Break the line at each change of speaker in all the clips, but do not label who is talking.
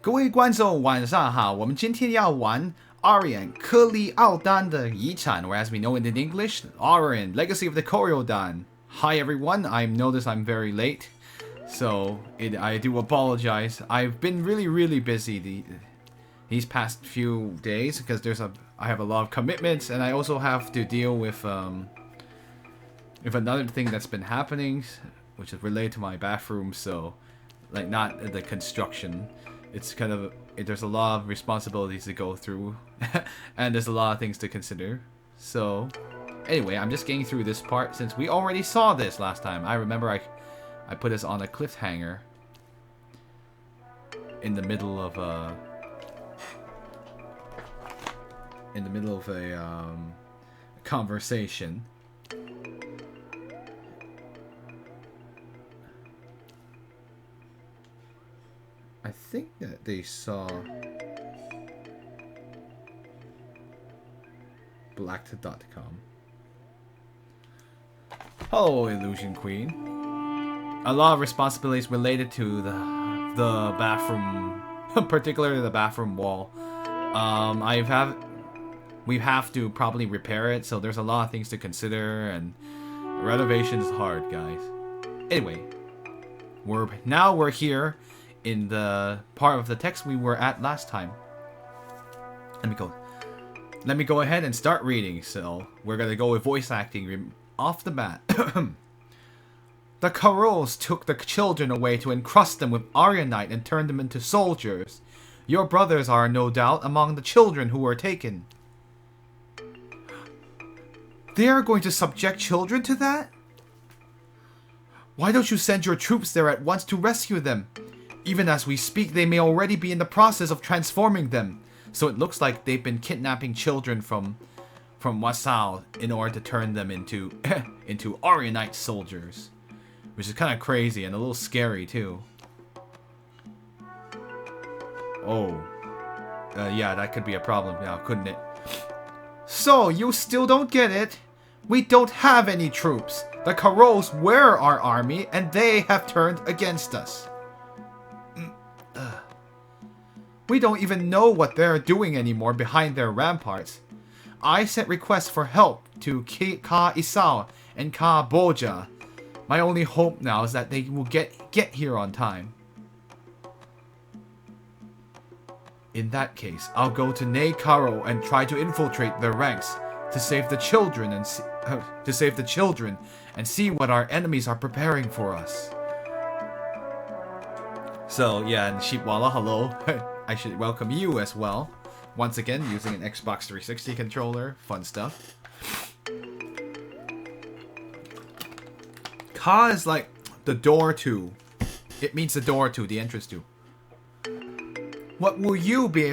各位观众晚上好，我们今天要玩 Aurion 科利奥丹的遗产 or as we know it in English, Aurion Legacy of the Kori-Odan. Hi everyone, I notice I'm very late, so I do apologize. I've been really busy these past few days because I have a lot of commitments and I also have to deal with another thing that's been happening, which is related to my bathroom. So, like, not the construction. It's kind of, there's a lot of responsibilities to go through and there's a lot of things to consider. So anyway, I'm just getting through this part since we already saw this last time. I remember I put this on a cliffhanger in the middle of a conversation. I think that they saw Blackta.com. Hello, Illusion Queen. A lot of responsibilities related to the bathroom, particularly the bathroom wall. We have to probably repair it, so there's a lot of things to consider, and renovation is hard, guys. Anyway, we're here in the part of the text we were at last time. Let me go ahead and start reading. So we're gonna go with voice acting off the bat. The Karos took the children away to encrust them with Aurionite and turn them into soldiers. Your brothers are no doubt among the children who were taken. They are going to subject children to that? Why don't you send your troops there at once to rescue them? Even as we speak, they may already be in the process of transforming them. So it looks like they've been kidnapping children from Wasao in order to turn them into Aurionite soldiers. Which is kind of crazy and a little scary too. Oh. Yeah, that could be a problem now, couldn't it? So, you still don't get it? We don't have any troops. The Karos were our army and they have turned against us. We don't even know what they're doing anymore behind their ramparts. I sent requests for help to Wasao and Boja. My only hope now is that they will get here on time. In that case, I'll go to Karo and try to infiltrate their ranks to save the children and see what our enemies are preparing for us. So yeah, and Sheepwalla, hello. I should welcome you as well. Once again, using an Xbox 360 controller. Fun stuff. Ka is like the door to. It means the door to, the entrance to. What will you be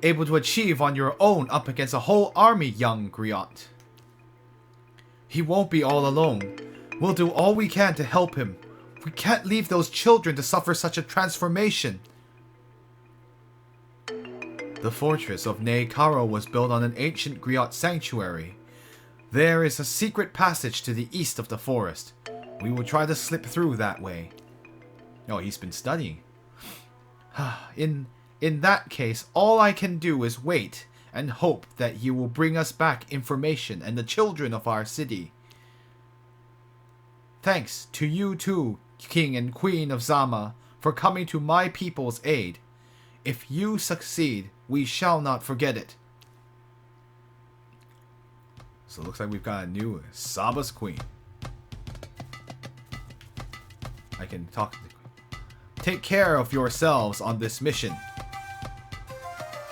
able to achieve on your own up against a whole army, young Griot? He won't be all alone. We'll do all we can to help him. We can't leave those children to suffer such a transformation. The fortress of Karo was built on an ancient Griot sanctuary. There is a secret passage to the east of the forest. We will try to slip through that way. Oh, he's been studying. In that case, all I can do is wait and hope that you will bring us back information and the children of our city. Thanks to you too, King and Queen of Zama, for coming to my people's aid. If you succeed, we shall not forget it. So it looks like we've got a new Saba's Queen. I can talk to the Queen. Take care of yourselves on this mission.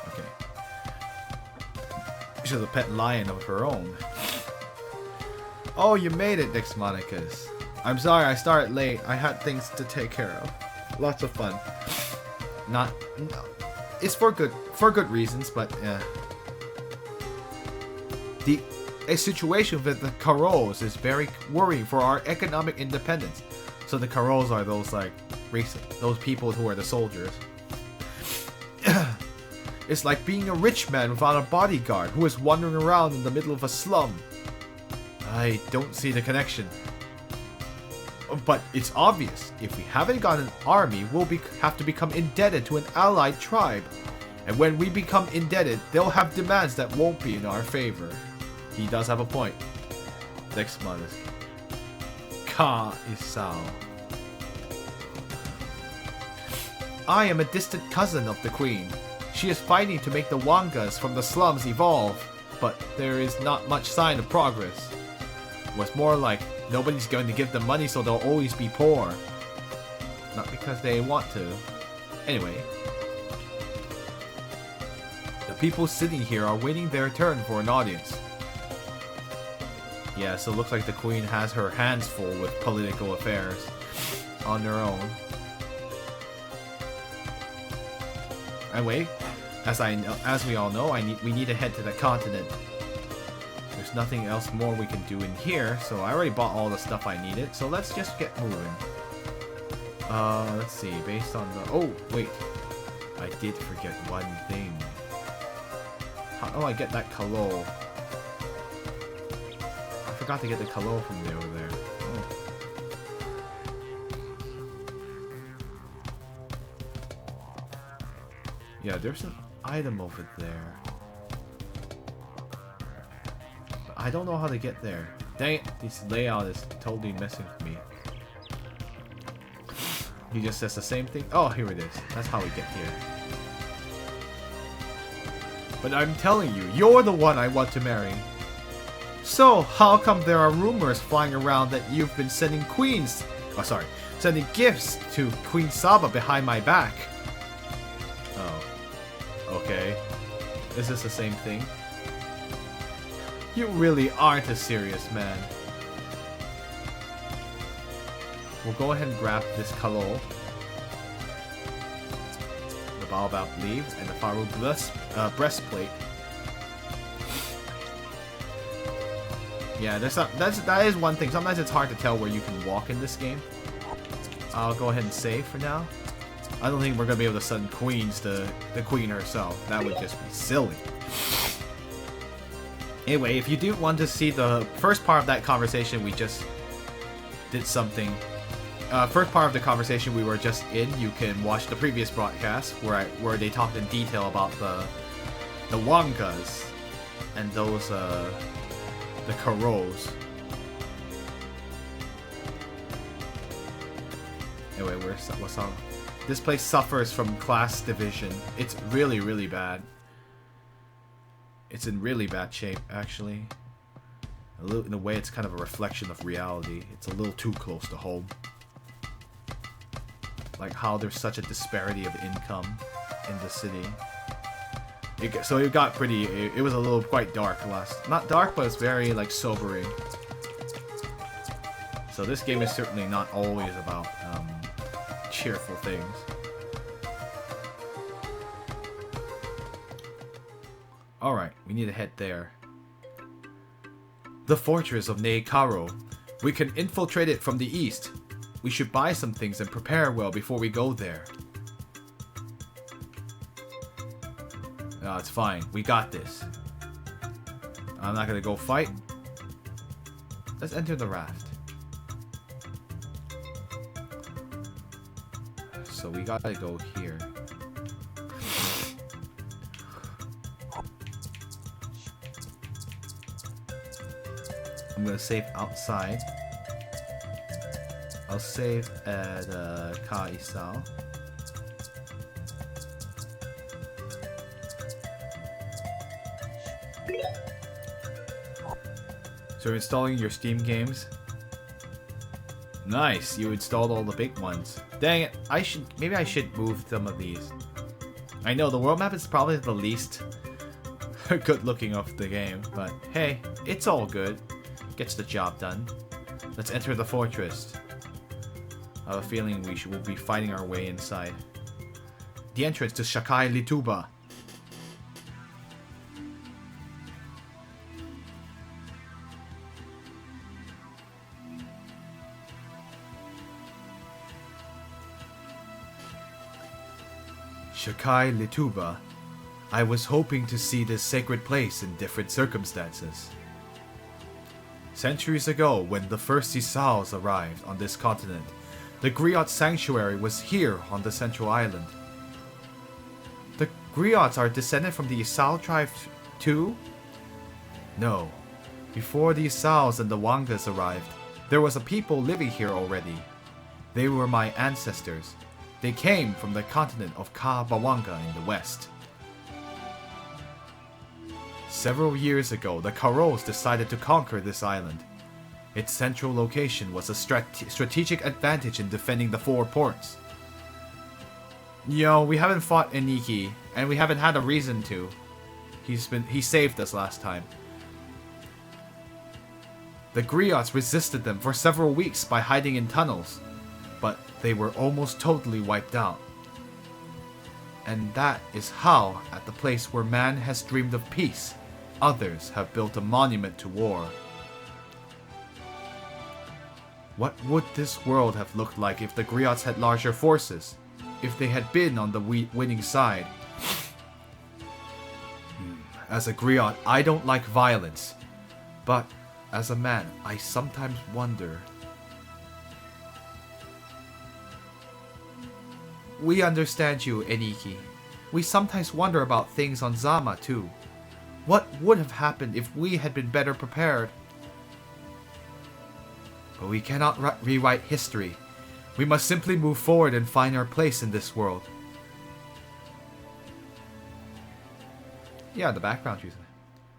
Okay. She has a pet lion of her own. Oh, you made it, Dexmonicus. I'm sorry I started late. I had things to take care of. Lots of fun. No, it's for good reasons, but a situation with the Karos is very worrying for our economic independence. So the Karos are those those people who are the soldiers. It's like being a rich man without a bodyguard who is wandering around in the middle of a slum. I don't see the connection. But it's obvious, if we haven't got an army, we'll have to become indebted to an allied tribe. And when we become indebted, they'll have demands that won't be in our favor. He does have a point. Next month is Wasao. I am a distant cousin of the queen. She is fighting to make the Wangas from the slums evolve, but there is not much sign of progress. It was more like nobody's going to give them money, so they'll always be poor. Not because they want to. Anyway. The people sitting here are waiting their turn for an audience. Yeah, so it looks like the queen has her hands full with political affairs on their own. Anyway, as we all know, we need to head to the continent. There's nothing else more we can do in here, so I already bought all the stuff I needed, so let's just get moving. Let's see, based on the... Oh, wait. I did forget one thing. How do I get that Kalo? I forgot to get the Kalo from over there. Oh. Yeah, there's an item over there. But I don't know how to get there. Dang it, this layout is totally messing with me. He just says the same thing. Oh, here it is. That's how we get here. But I'm telling you, you're the one I want to marry. So, how come there are rumors flying around that you've been sending sending gifts to Queen Saba behind my back? Oh. Okay. Is this the same thing? You really aren't a serious man. We'll go ahead and grab this Kalo, the Baobab leaves, and the Faru breastplate. Yeah, that is one thing. Sometimes it's hard to tell where you can walk in this game. I'll go ahead and save for now. I don't think we're gonna be able to send queens to the queen herself. That would just be silly. Anyway, if you do want to see the first part of that conversation, we just did something. First part of the conversation we were just in, you can watch the previous broadcast where they talked in detail about the Wangas and those the Karos. Anyway, where's Wasao? This place suffers from class division. It's really, really bad. It's in really bad shape, actually. In a way, it's kind of a reflection of reality. It's a little too close to home. Like how there's such a disparity of income in the city. So it got pretty... It was a little quite dark last... Not dark, but it's very, like, sobering. So this game is certainly not always about cheerful things. Alright, we need to head there. The fortress of Neikaro. We can infiltrate it from the east. We should buy some things and prepare well before we go there. No, it's fine. We got this. I'm not gonna go fight. Let's enter the raft. So we gotta go here. I'm gonna save outside. I'll save at Kori-Odan. So you're installing your Steam games? Nice, you installed all the big ones. Dang it, maybe I should move some of these. I know the world map is probably the least good looking of the game, but hey, it's all good. Gets the job done. Let's enter the fortress. I have a feeling we'll be fighting our way inside. The entrance to Shakai Lituba. Shakai Lituba. I was hoping to see this sacred place in different circumstances. Centuries ago, when the first Wasaos arrived on this continent, the Griot Sanctuary was here on the central island. The Griots are descended from the Wasao tribe too? No. Before the Wasaos and the Wangas arrived, there was a people living here already. They were my ancestors. They came from the continent of Kabawanga in the west. Several years ago, the Karos decided to conquer this island. Its central location was a strategic advantage in defending the 4 ports. We haven't fought Eniki, and we haven't had a reason to. He saved us last time. The Griots resisted them for several weeks by hiding in tunnels, but they were almost totally wiped out. And that is how, at the place where man has dreamed of peace, others have built a monument to war. What would this world have looked like if the Griots had larger forces? If they had been on the winning side? As a Griot, I don't like violence. But, as a man, I sometimes wonder. We understand you, Eniki. We sometimes wonder about things on Zama, too. What would have happened if we had been better prepared? But we cannot rewrite history. We must simply move forward and find our place in this world. Yeah, the background trees.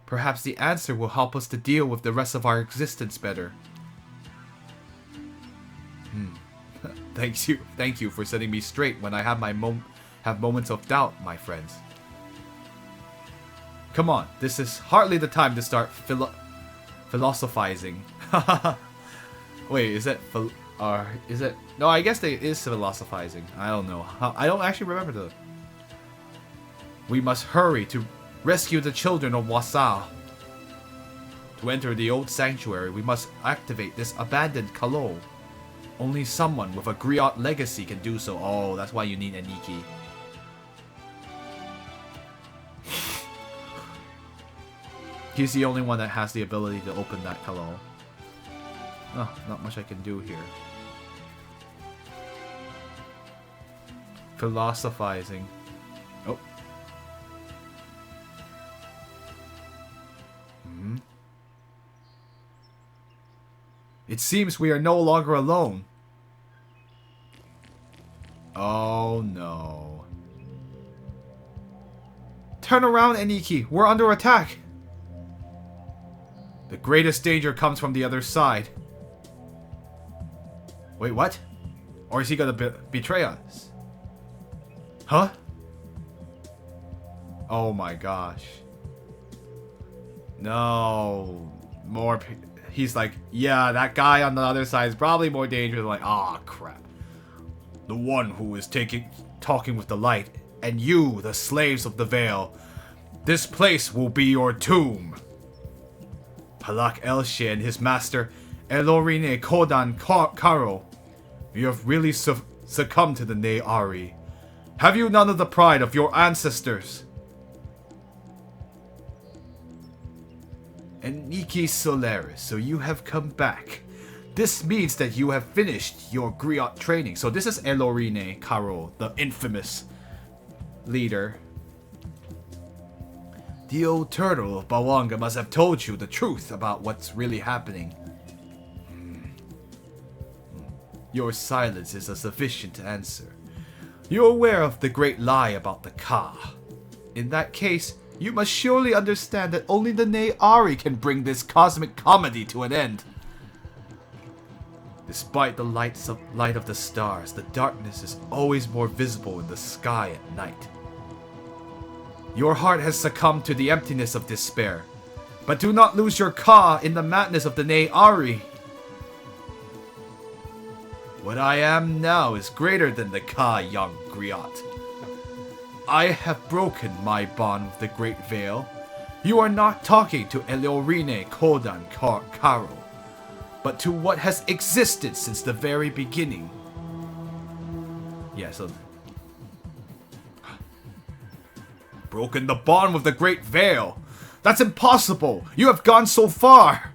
Perhaps the answer will help us to deal with the rest of our existence better. Thank you for setting me straight when I have have moments of doubt, my friends. Come on, this is hardly the time to start philosophizing. Wait, is it? No, I guess it is philosophizing. I don't know. I don't actually remember the. We must hurry to rescue the children of Wasao. To enter the old sanctuary, we must activate this abandoned Kalo. Only someone with a Griot legacy can do so. Oh, that's why you need Eniki. He's the only one that has the ability to open that Kalo. Oh, not much I can do here. Philosophizing. Oh. It seems we are no longer alone. Oh no. Turn around, Eniki. We're under attack. The greatest danger comes from the other side. Wait, what? Or is he gonna betray us? Huh? Oh my gosh. No. More. He's like, yeah, that guy on the other side is probably more dangerous. Like, ah, crap. The one who is talking with the light, and you, the slaves of the veil. This place will be your tomb. Palak Elshe and his master, Kori-Odan Karo. You have really succumbed to the Ne Ari. Have you none of the pride of your ancestors? Eniki Solaris, so you have come back. This means that you have finished your Griot training. So this is Elorine Karo, the infamous leader. The old turtle of Bawanga must have told you the truth about what's really happening. Your silence is a sufficient answer. You're aware of the great lie about the Ka. In that case, you must surely understand that only the Ne Ari can bring this cosmic comedy to an end. Despite the light of the stars, the darkness is always more visible in the sky at night. Your heart has succumbed to the emptiness of despair, but do not lose your Ka in the madness of the Ne Ari. What I am now is greater than the Ka, young Griot. I have broken my bond with the Great Veil. You are not talking to Kori-Odan Karo, but to what has existed since the very beginning. Yeah, so... Broken the bond with the Great Veil? That's impossible! You have gone so far!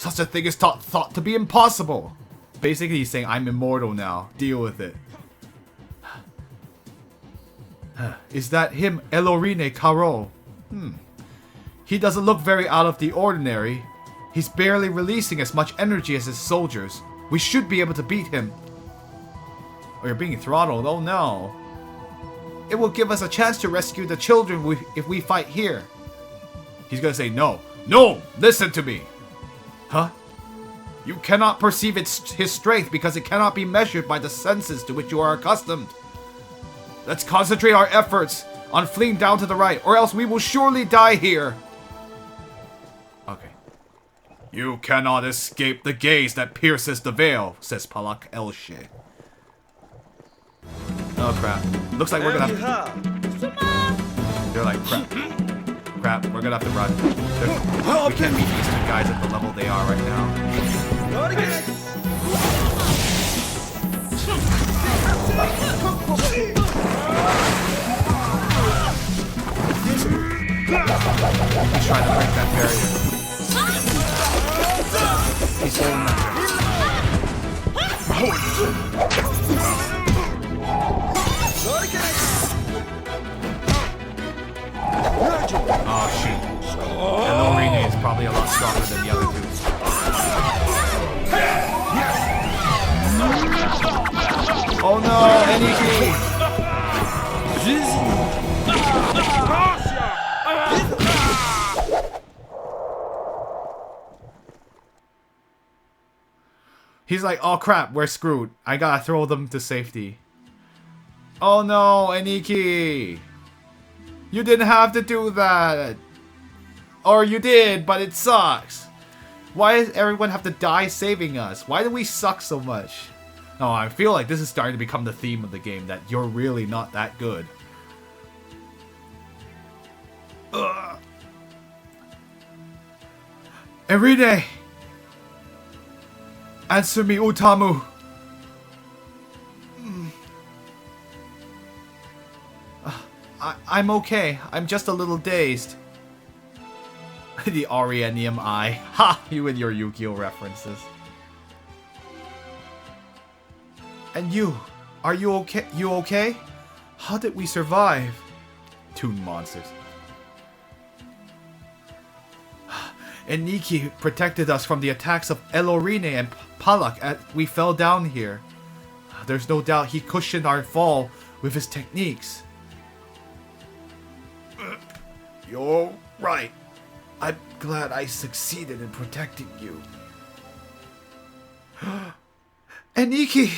Such a thing is thought to be impossible. Basically, he's saying, I'm immortal now. Deal with it. Is that him, Elorine Karo? He doesn't look very out of the ordinary. He's barely releasing as much energy as his soldiers. We should be able to beat him. Oh, you're being throttled. Oh no. It will give us a chance to rescue the children if we fight here. He's gonna say no. No! Listen to me! Huh? You cannot perceive his strength because it cannot be measured by the senses to which you are accustomed. Let's concentrate our efforts on fleeing down to the right, or else we will surely die here. Okay. You cannot escape the gaze that pierces the veil, says Palak Elshe. Oh crap. Looks like we're gonna have to... They're like, crap. Crap, we're gonna have to run. We can't beat these two guys at the level they are right now. He's trying to break that barrier. He's holding that. Oh shoot. And Lorine is probably a lot stronger than the other two. Oh no, Eniki! He's like, oh crap, we're screwed. I gotta throw them to safety. Oh no, Eniki! You didn't have to do that! Or you did, but it sucks! Why does everyone have to die saving us? Why do we suck so much? Oh, I feel like this is starting to become the theme of the game, that you're really not that good. Ugh. Erine! Answer me, Utamu! I'm okay. I'm just a little dazed. The Aurionium eye. Ha! You and your Yu-Gi-Oh references. And you? Are you okay? You okay? How did we survive? Toon monsters. Eniki protected us from the attacks of Elorine and Palak as we fell down here. There's no doubt he cushioned our fall with his techniques. You're right. I'm glad I succeeded in protecting you. Eniki!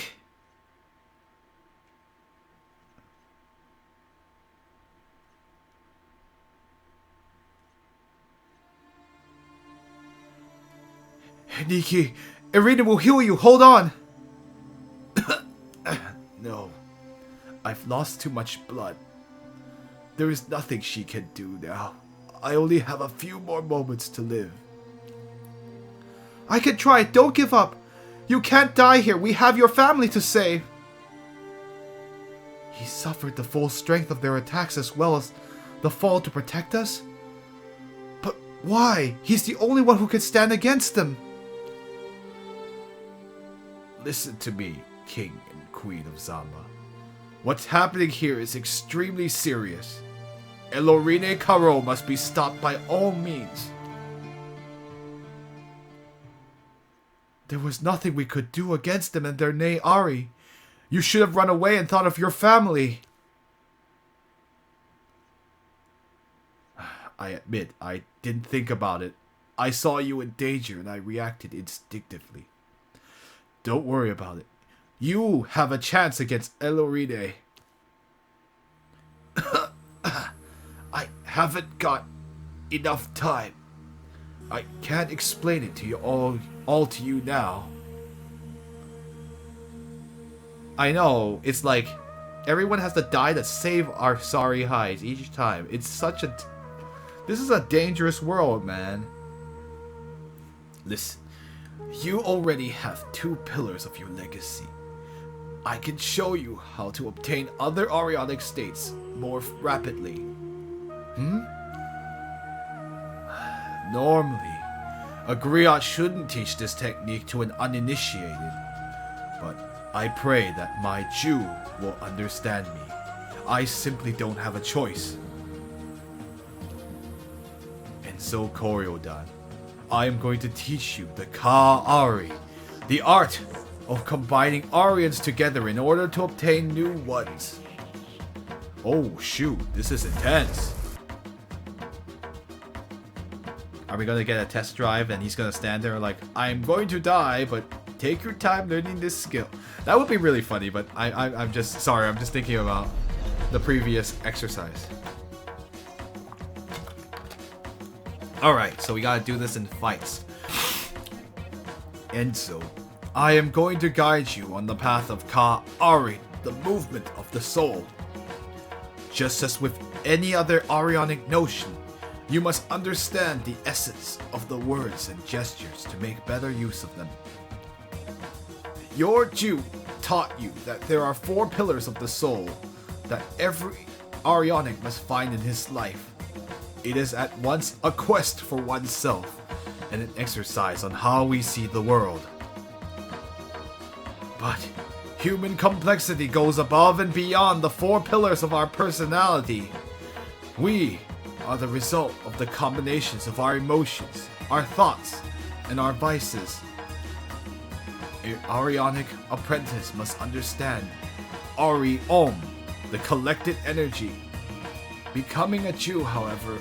Eniki, Irina will heal you. Hold on. No. I've lost too much blood. There is nothing she can do now. I only have a few more moments to live. I can try. Don't give up. You can't die here. We have your family to save. He suffered the full strength of their attacks as well as the fall to protect us? But why? He's the only one who can stand against them. Listen to me, King and Queen of Zamba. What's happening here is extremely serious. Elorine Karo must be stopped by all means. There was nothing we could do against them and their Nei Ari. You should have run away and thought of your family. I admit, I didn't think about it. I saw you in danger and I reacted instinctively. Don't worry about it. You have a chance against Elorine. I haven't got enough time. I can't explain it to you all to you now. I know, it's like everyone has to die to save our sorry hides each time. It's such a... This is a dangerous world, man. Listen, you already have 2 pillars of your legacy. I can show you how to obtain other Aurionic states more rapidly. Normally, A griot shouldn't teach this technique to an uninitiated. But I pray that my Jew will understand me. I simply don't have a choice. And so, Kori-Odan, I am going to teach you the Ka-Ari, the art of combining Aurions together in order to obtain new ones. Oh shoot, this is intense. Are we gonna get a test drive and he's gonna stand there like, I'm going to die, but take your time learning this skill? That would be really funny, but I'm just sorry, I'm just thinking about the previous exercise. Alright, so we gotta do this in fights. And so, I am going to guide you on the path of Ka-Ari, the movement of the soul. Just as with any other Aurionic notion, you must understand the essence of the words and gestures to make better use of them. Your Jew taught you that there are 4 pillars of the soul that every Aurionic must find in his life. It is at once a quest for oneself and an exercise on how we see the world. But human complexity goes above and beyond the 4 pillars of our personality. We are the result of the combinations of our emotions, our thoughts, and our vices. An Aurionic apprentice must understand Aurion, the collected energy. Becoming a Jew, however,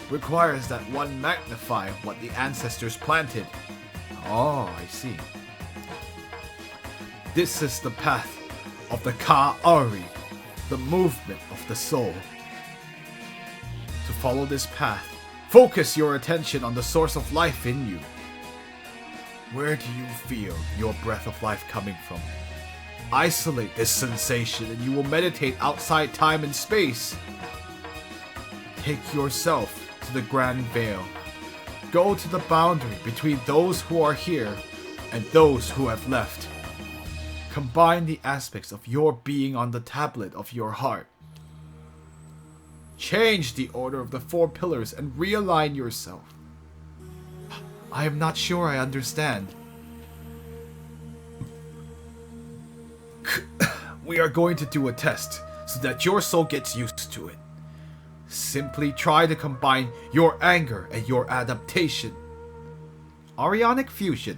requires that one magnify what the ancestors planted. Oh, I see. This is the path of the Ka-Ari, the movement of the soul. To follow this path, focus your attention on the source of life in you. Where do you feel your breath of life coming from? Isolate this sensation and you will meditate outside time and space. Take yourself to the Grand Veil. Go to the boundary between those who are here and those who have left. Combine the aspects of your being on the tablet of your heart. Change the order of the 4 pillars and realign yourself. I am not sure I understand. We are going to do a test so that your soul gets used to it. Simply try to combine your anger and your adaptation. Aurionic fusion.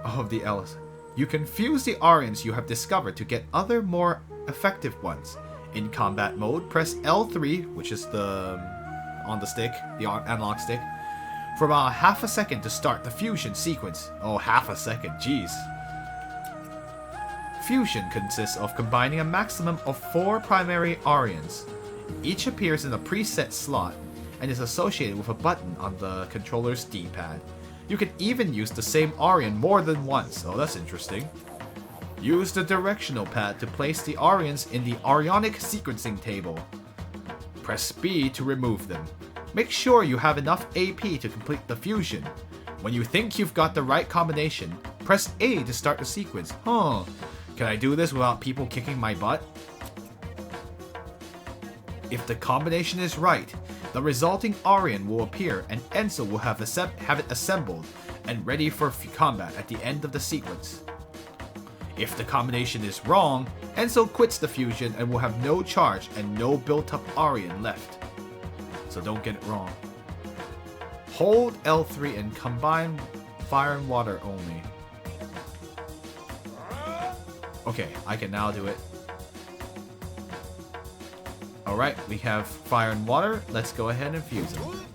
Of the L's. You can fuse the Aurions you have discovered to get other more effective ones. In combat mode, press L3, which is the on the stick, the analog stick, for about half a second to start the fusion sequence. Oh, half a second, jeez. Fusion consists of combining a maximum of 4 primary Aurions. Each appears in a preset slot and is associated with a button on the controller's D-pad. You can even use the same Aurion more than once. Oh, that's interesting. Use the directional pad to place the Aurions in the Aurionic sequencing table. Press B to remove them. Make sure you have enough AP to complete the fusion. When you think you've got the right combination, press A to start the sequence. Can I do this without people kicking my butt? If the combination is right, the resulting Aurion will appear and Enso will have it assembled and ready for combat at the end of the sequence. If the combination is wrong, Enso quits the fusion and will have no charge and no built-up Aurion left. So don't get it wrong. Hold L3 and combine fire and water only. Okay, I can now do it. Alright, we have fire and water. Let's go ahead and fuse them.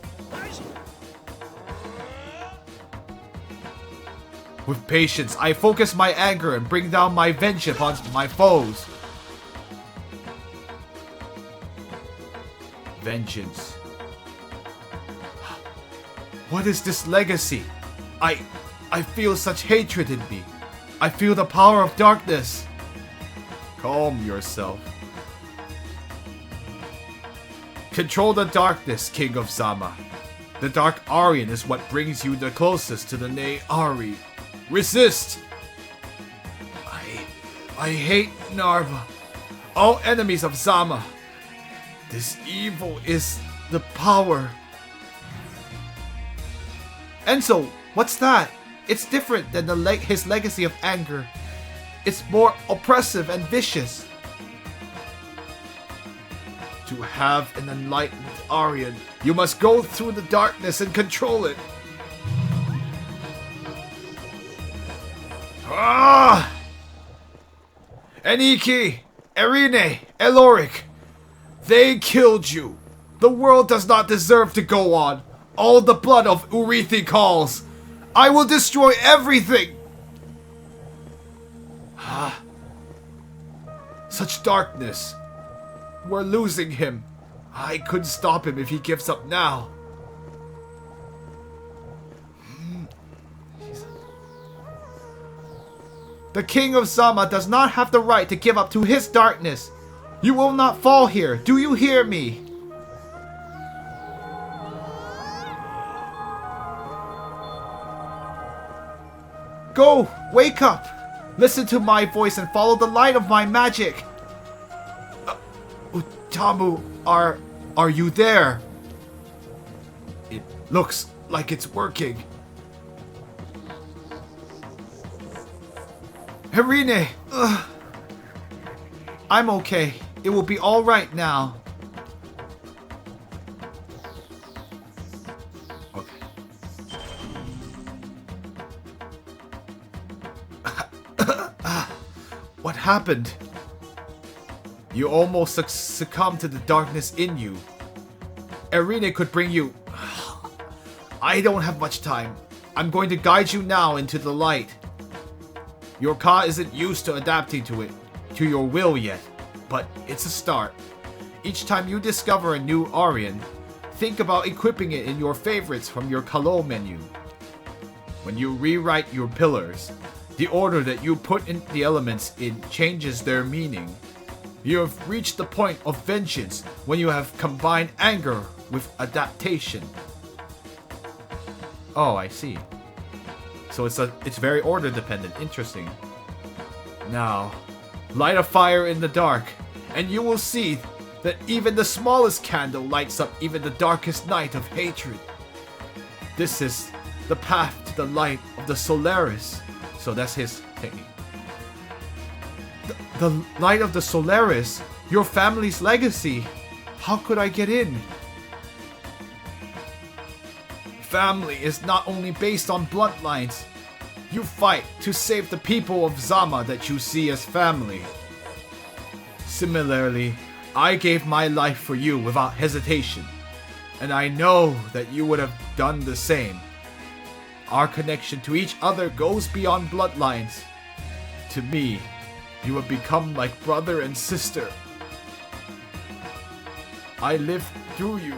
With patience, I focus my anger and bring down my vengeance on my foes. Vengeance. What is this legacy? I feel such hatred in me. I feel the power of darkness. Calm yourself. Control the darkness, King of Zama. The Dark Aurion is what brings you the closest to the Ne-Ari. Resist! I hate Narva. All enemies of Zama. This evil is the power. Enzo, what's that? It's different than his legacy of anger. It's more oppressive and vicious. To have an enlightened Aurion, you must go through the darkness and control it. Ah! Eniki, Erine, Eloric, they killed you. The world does not deserve to go on. All the blood of Urithi calls. I will destroy everything. Ah. Such darkness. We're losing him. I couldn't stop him if he gives up now. The King of Zama does not have the right to give up to his darkness. You will not fall here. Do you hear me? Go! Wake up! Listen to my voice and follow the light of my magic! Utamu, are you there? It looks like it's working. Hirine! I'm okay. It will be alright now. What happened? You almost succumbed to the darkness in you. Erine could bring you... I don't have much time. I'm going to guide you now into the light. Your Ka isn't used to adapting to it, to your will yet, but it's a start. Each time you discover a new Aurion, think about equipping it in your favorites from your Kalo menu. When you rewrite your pillars, the order that you put in the elements in changes their meaning. You have reached the point of vengeance when you have combined anger with adaptation. Oh, I see. So it's very order dependent. Interesting. Now, light a fire in the dark, and you will see that even the smallest candle lights up even the darkest night of hatred. This is the path to the light of the Solaris. So that's his technique. The light of the Solaris, your family's legacy. How could I get in? Family is not only based on bloodlines. You fight to save the people of Zama that you see as family. Similarly, I gave my life for you without hesitation, and I know that you would have done the same. Our connection to each other goes beyond bloodlines. To me, you have become like brother and sister. I live through you.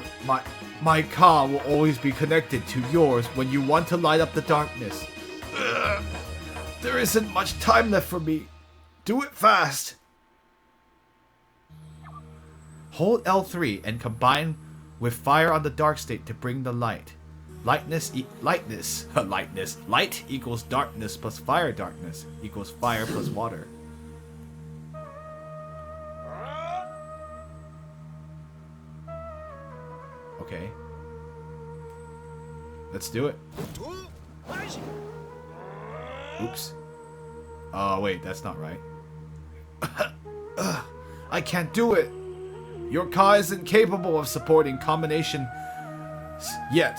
My Ka will always be connected to yours when you want to light up the darkness. Ugh. There isn't much time left for me. Do it fast. Hold L3 and combine with fire on the dark state to bring the light. Light equals darkness plus fire darkness equals fire plus water. Okay. Let's do it. Oops. Oh, wait, that's not right. I can't do it. Your Ka isn't capable of supporting combination yet.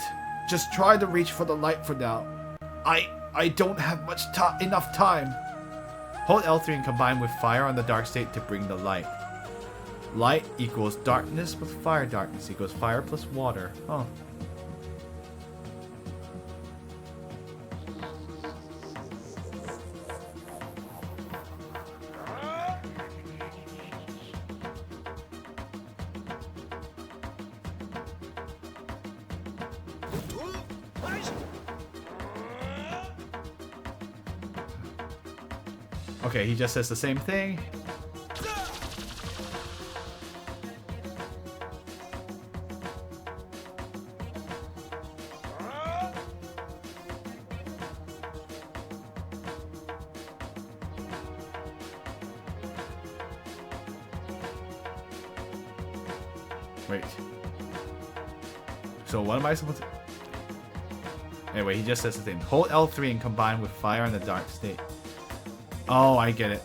Just try to reach for the light for now. I don't have enough time. Hold L3 and combine with fire on the dark state to bring the light. Light equals darkness plus fire darkness equals fire plus water. Oh. Okay, he just says the same thing. Wait. So what am I supposed to... Anyway, he just says the thing. Hold L3 and combine with fire in the dark state. Oh, I get it.